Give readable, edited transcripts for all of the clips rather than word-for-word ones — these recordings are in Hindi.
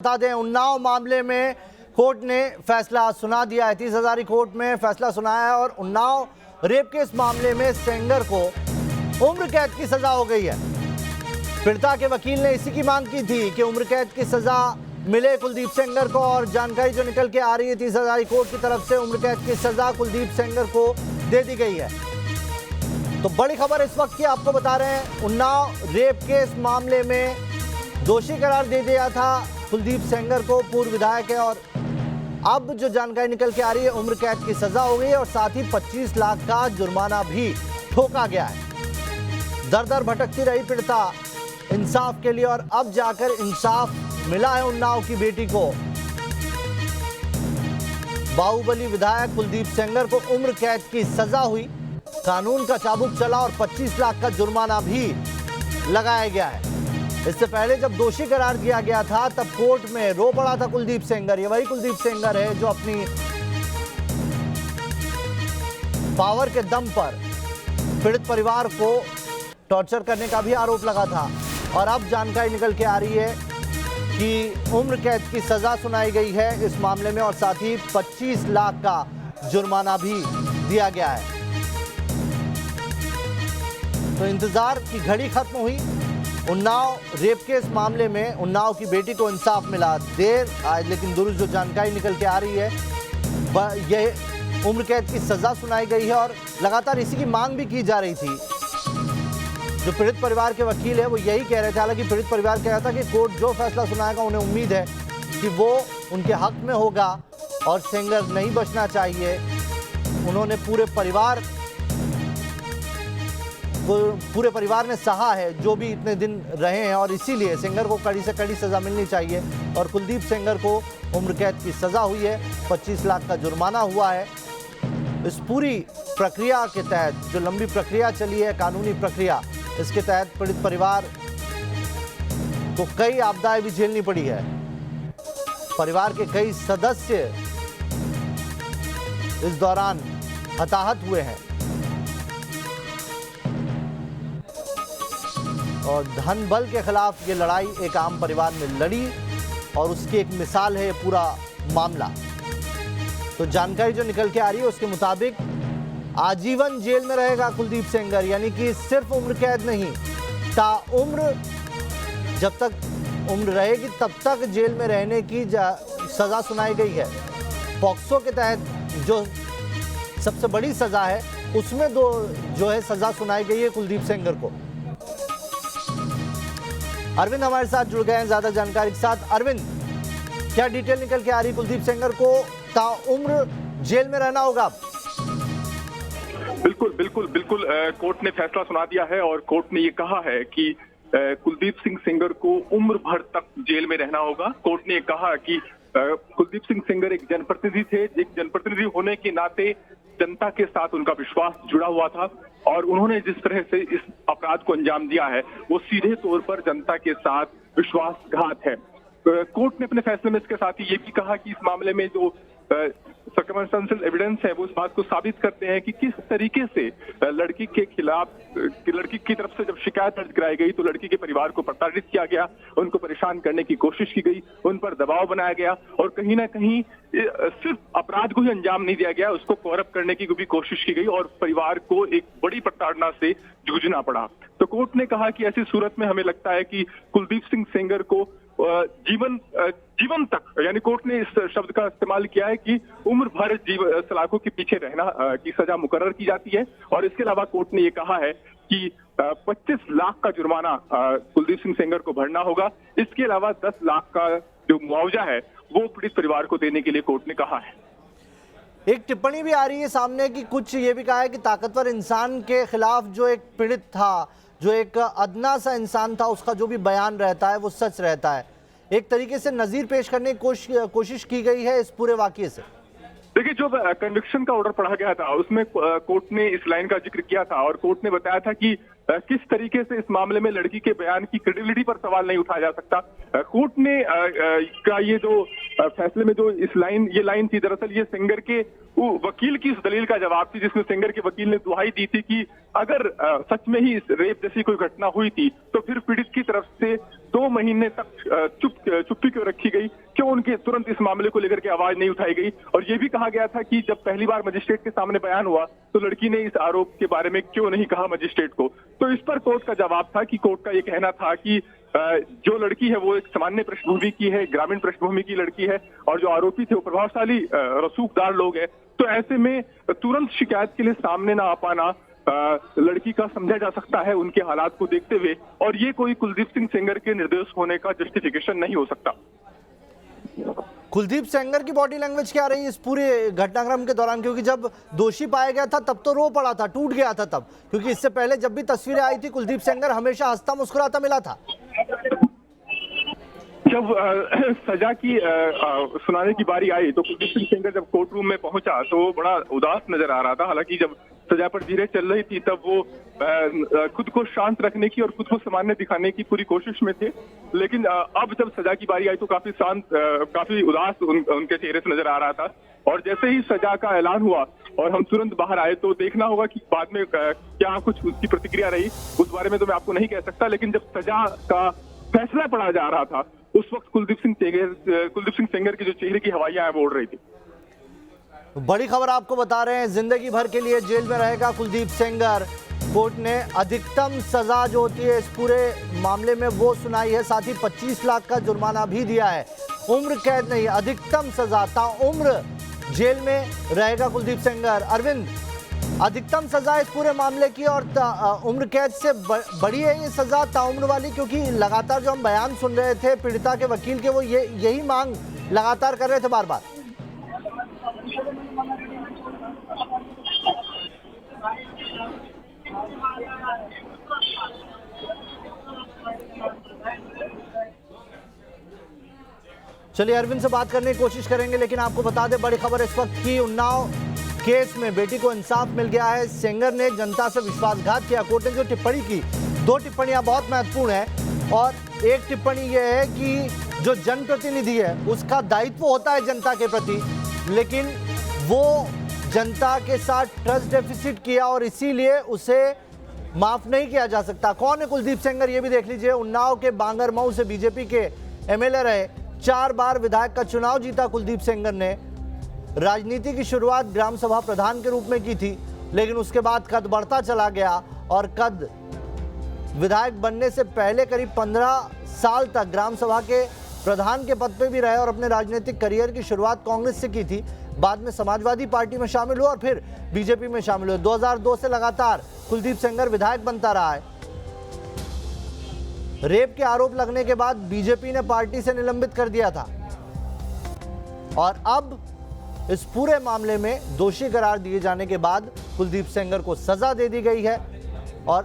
बता दें, उन्नाव मामले में कोर्ट ने फैसला सुना दिया है। 30 हजारी कोर्ट में फैसला सुनाया है और उन्नाव रेप केस मामले में सेंगर को उम्र कैद की सजा हो गई है। पीड़िता के वकील ने इसी की मांग की थी कि उम्र कैद की सजा मिले कुलदीप सेंगर को, और जानकारी जो निकल के आ रही है 30 हजारी कोर्ट की तरफ से उम्र कैद की सजा कुलदीप सेंगर को दे दी गई है। तो बड़ी खबर इस वक्त की आपको बता रहे हैं, उन्नाव रेप केस मामले में दोषी करार दे दिया था कुलदीप सेंगर को, पूर्व विधायक है, और अब जो जानकारी निकल के आ रही है उम्र कैद की सजा हो गई है और साथ ही 25 लाख का जुर्माना भी ठोका गया है। दर दर भटकती रही पीड़िता इंसाफ के लिए और अब जाकर इंसाफ मिला है उन्नाव की बेटी को। बाहुबली विधायक कुलदीप सेंगर को उम्र कैद की सजा हुई, कानून का चाबुक चला और 25 लाख का जुर्माना भी लगाया गया है। इससे पहले जब दोषी करार दिया गया था तब कोर्ट में रो पड़ा था कुलदीप सेंगर। ये वही कुलदीप सेंगर है जो अपनी पावर के दम पर पीड़ित परिवार को टॉर्चर करने का भी आरोप लगा था, और अब जानकारी निकल के आ रही है कि उम्र कैद की सजा सुनाई गई है इस मामले में और साथ ही 25 लाख का जुर्माना भी दिया गया है। तो इंतजार की घड़ी खत्म हुई। उन्नाव रेप केस मामले में उन्नाव की बेटी को इंसाफ मिला, देर आज लेकिन दुरुस्त जो जानकारी निकल के आ रही है, यह उम्र कैद की सजा सुनाई गई है और लगातार इसी की मांग भी की जा रही थी। जो पीड़ित परिवार के वकील है वो यही कह रहे थे, हालांकि पीड़ित परिवार कह रहा था कि कोर्ट जो फैसला सुनाएगा उन्हें उम्मीद है कि वो उनके हक में होगा और सेंगर नहीं बचना चाहिए। उन्होंने पूरे परिवार ने सहा है जो भी इतने दिन रहे हैं, और इसीलिए सेंगर को कड़ी से कड़ी सजा मिलनी चाहिए और कुलदीप सेंगर को उम्र कैद की सजा हुई है, 25 लाख का जुर्माना हुआ है। इस पूरी प्रक्रिया के तहत जो लंबी प्रक्रिया चली है, कानूनी प्रक्रिया, इसके तहत पीड़ित परिवार को कई आपदाएं भी झेलनी पड़ी है। परिवार के कई सदस्य इस दौरान हताहत हुए हैं और धन बल के खिलाफ ये लड़ाई एक आम परिवार में लड़ी और उसकी एक मिसाल है ये पूरा मामला। तो जानकारी जो निकल के आ रही है उसके मुताबिक आजीवन जेल में रहेगा कुलदीप सेंगर, यानी कि सिर्फ उम्र कैद नहीं, ताउम्र जब तक उम्र रहेगी तब तक जेल में रहने की सजा सुनाई गई है। पॉक्सो के तहत जो सबसे बड़ी सजा है उसमें जो है सजा सुनाई गई है कुलदीप सेंगर को। अरविंद हमारे साथ जुड़ गए हैं ज्यादा जानकारी के साथ। अरविंद, क्या डिटेल निकल के आ रही है? कुलदीप सेंगर को ताउम्र जेल में रहना होगा? बिल्कुल कोर्ट ने फैसला सुना दिया है और कोर्ट ने ये कहा है कि कुलदीप सिंह सेंगर को उम्र भर तक जेल में रहना होगा। कोर्ट ने ये कहा कि कुलदीप सिंह सेंगर एक जनप्रतिनिधि थे, एक जनप्रतिनिधि होने के नाते जनता के साथ उनका विश्वास जुड़ा हुआ था और उन्होंने जिस तरह से इस अपराध को अंजाम दिया है वो सीधे तौर पर जनता के साथ विश्वासघात है। कोर्ट ने अपने फैसले में इसके साथ ही ये भी कहा कि इस मामले में जो सर्कमस्टेंशियल एविडेंस है वो इस बात को साबित करते हैं कि किस तरीके से लड़की के खिलाफ लड़की की तरफ से जब शिकायत दर्ज कराई गई तो लड़की के परिवार को प्रताड़ित किया गया, उनको परेशान करने की कोशिश की गई, उन पर दबाव बनाया गया और कहीं ना कहीं सिर्फ अपराध को ही अंजाम नहीं दिया गया, उसको कवर अप करने की भी कोशिश की गई और परिवार को एक बड़ी प्रताड़ना से जूझना पड़ा। तो कोर्ट ने कहा कि ऐसी सूरत में हमें लगता है कि कुलदीप सिंह सेंगर को जीवन तक, यानी कोर्ट ने इस शब्द का इस्तेमाल किया है कि उम्र भर सलाखों के पीछे रहना की सजा मुकर्रर की जाती है। और इसके अलावा कोर्ट ने ये कहा है कि 25 लाख का जुर्माना कुलदीप सिंह सेंगर को भरना होगा। इसके अलावा 10 लाख का जो मुआवजा है वो पीड़ित परिवार को देने के लिए कोर्ट ने कहा है। एक टिप्पणी भी आ रही है सामने कि कुछ ये भी कहा है कि ताकतवर इंसान के खिलाफ जो एक पीड़ित था, जो एक अदना सा इंसान था, उसका जो भी बयान रहता है वो सच रहता है। एक तरीके से नजीर पेश करने की कोशिश की गई है इस पूरे वाकये से। देखिए, जो कन्विक्शन का ऑर्डर पढ़ा गया था उसमें कोर्ट ने इस लाइन का जिक्र किया था और कोर्ट ने बताया था कि किस तरीके से इस मामले में लड़की के बयान की क्रेडिबिलिटी पर सवाल नहीं उठाया जा सकता। कोर्ट ने का ये जो फैसले में जो ये लाइन थी, दरअसल ये सेंगर के वकील की इस दलील का जवाब थी, जिसमें सेंगर के वकील ने दुहाई दी थी कि अगर सच में ही इस रेप जैसी कोई घटना हुई थी तो फिर पीड़ित की तरफ से 2 महीने तक चुप्पी क्यों रखी गई, क्यों उनके तुरंत इस मामले को लेकर के आवाज नहीं उठाई गई। और ये भी कहा गया था कि जब पहली बार मजिस्ट्रेट के सामने बयान हुआ तो लड़की ने इस आरोप के बारे में क्यों नहीं कहा मजिस्ट्रेट को। तो इस पर कोर्ट का जवाब था कि कोर्ट का ये कहना था कि जो लड़की है वो एक सामान्य पृष्ठभूमि की है, ग्रामीण पृष्ठभूमि की लड़की है, और जो आरोपी थे वो प्रभावशाली रसूखदार लोग हैं। तो ऐसे में तुरंत शिकायत के लिए सामने ना आ पाना लड़की का समझा जा सकता है उनके हालात को देखते हुए, और ये कोई कुलदीप सिंह सेंगर के निर्दोष होने का जस्टिफिकेशन नहीं हो सकता। कुलदीप सेंगर की बॉडी लैंग्वेज क्या रही इस पूरे घटनाक्रम के दौरान, क्योंकि जब दोषी पाया गया था तब तो रो पड़ा था, टूट गया था तब, क्योंकि इससे पहले जब भी तस्वीरें आई थी कुलदीप सेंगर हमेशा हंसता मुस्कुराता मिला था। जब सजा की सुनाने की बारी आई तो कुलदीप सिंह सेंगर जब कोर्ट रूम में पहुंचा तो वो बड़ा उदास नजर आ रहा था। हालांकि जब सजा पर धीरे चल रही थी तब वो खुद को शांत रखने की और खुद को सामान्य दिखाने की पूरी कोशिश में थे, लेकिन अब जब सजा की बारी आई तो काफी शांत, काफी उदास उनके चेहरे से नजर आ रहा था। और जैसे ही सजा का ऐलान हुआ और हम तुरंत बाहर आए तो देखना होगा कि बाद में क्या कुछ उसकी प्रतिक्रिया रही, उस बारे में तो मैं आपको नहीं कह सकता। लेकिन जब सजा का फैसला पड़ा जा रहा था उस वक्त कुलदीप सिंह सेंगर की जो चेहरे की हवाइयां हैं वो उड़ रही थी। बड़ी खबर आपको बता रहे हैं, जिंदगी भर के लिए जेल में रहेगा कुलदीप सेंगर। कोर्ट ने अधिकतम सजा जो होती है इस पूरे मामले में वो सुनाई है, साथ ही 25 लाख का जुर्माना भी दिया है। उम्र कैद नहीं, अधिकतम सजा, ताउम्र जेल में रहेगा कुलदीप सेंगर। अरविंद, अधिकतम सजा इस पूरे मामले की और उम्र कैद से बड़ी है ये सजा ताउम्र वाली, क्योंकि लगातार जो हम बयान सुन रहे थे पीड़िता के वकील के, वो यही मांग लगातार कर रहे थे बार बार। चलिए अरविंद से बात करने की कोशिश करेंगे, लेकिन आपको बता दें बड़ी खबर इस वक्त की, उन्नाव केस में बेटी को इंसाफ मिल गया है। सेंगर ने जनता से विश्वासघात किया। कोर्ट ने जो टिप्पणी की, 2 टिप्पणियां बहुत महत्वपूर्ण है, और एक टिप्पणी यह है कि जो जनप्रतिनिधि है उसका दायित्व होता है जनता के प्रति, लेकिन वो जनता के साथ ट्रस्ट डेफिसिट किया और इसीलिए उसे माफ नहीं किया जा सकता। कौन है कुलदीप सेंगर ये भी देख लीजिए। उन्नाव के बांगरमऊ से बीजेपी के एमएलए रहे, 4 बार विधायक का चुनाव जीता कुलदीप सेंगर ने। राजनीति की शुरुआत ग्राम सभा प्रधान के रूप में की थी, लेकिन उसके बाद कद बढ़ता चला गया और कद विधायक बनने से पहले करीब 15 साल तक ग्राम सभा के प्रधान के पद पे भी रहे और अपने राजनीतिक करियर की शुरुआत कांग्रेस से की थी। बाद में समाजवादी पार्टी में शामिल हुआ और फिर बीजेपी में शामिल हुए। 2002 से लगातार कुलदीप सेंगर विधायक बनता रहा है। रेप के आरोप लगने के बाद बीजेपी ने पार्टी से निलंबित कर दिया था और अब इस पूरे मामले में दोषी करार दिए जाने के बाद कुलदीप सेंगर को सजा दे दी गई है और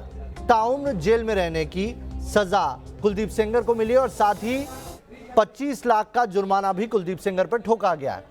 ताउम्र जेल में रहने की सजा कुलदीप सेंगर को मिली और साथ ही 25 लाख का जुर्माना भी कुलदीप सेंगर पर ठोका गया है।